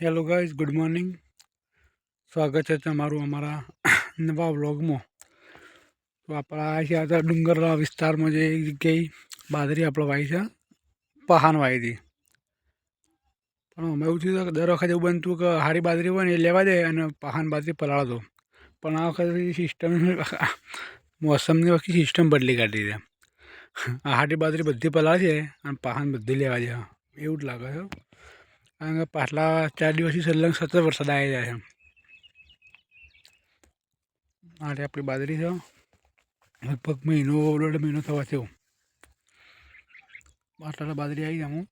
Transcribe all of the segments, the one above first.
Hello guys, good morning. સ્વાગત છે તમારું અમારા નવા વ્લોગમાં. તો આપણે આવ્યા છીએ અત્યારે ડુંગરના વિસ્તારમાં જે એક જગ્યાએ બાજરી આપણે વાવી છે, પહાન વાવી હતી. પણ અમે એવું થયું કે દર વખતે એવું બનતું કે હારી બાજરી હોય ને એ લેવા દે અને પહાન બાજરી પલાળ દો. પણ આ વખતે સિસ્ટમ મોસમની વખતે સિસ્ટમ બદલી કાઢી છે. આ હારી બાજરી બધી પલાળ છે અને પહાન બધી લેવા દે એવું જ લાગે છે. કારણ કે પાછલા 4 દિવસથી સલંગ સતત વરસાદ આવી જાય છે. આજે આપણી બાજરી છે, લગભગ મહિનો 1.5 મહિનો થવા થયો. પાછલા બાજરી આવી જાય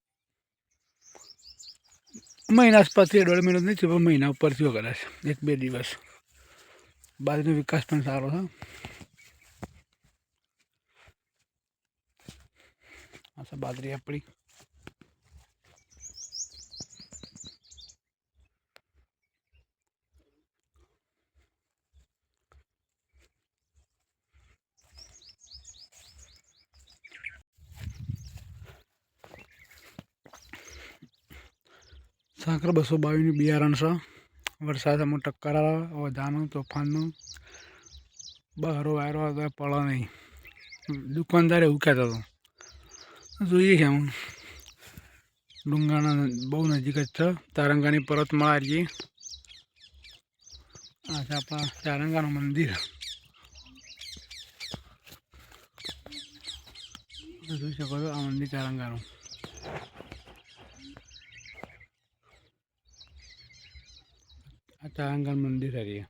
મહિના આસપાસથી 1.5 મહિનો નહીં થયો, પણ મહિના ઉપર થયો કદાચ 1-2 દિવસ. બાજરીનો વિકાસ પણ સારો છે. આ છે બાજરી આપણી. સાકર 222નું બિયારણ છે. વરસાદમાં ટક્કર આવે, વધારનું તોફાનનું બહારો વાયરો આવે પડે નહીં. દુકાનદાર એવું કહેતો હતો. જોઈએ છે હું ડુંગરના બહુ નજીક જ છે. તારંગાની પર્વતમાળા આવીએ. આ છે આપણા તારંગાનું મંદિર. જોઈ શકો છો આ મંદિર તારંગાનું. આ તારંગા મંદિર હરીએ.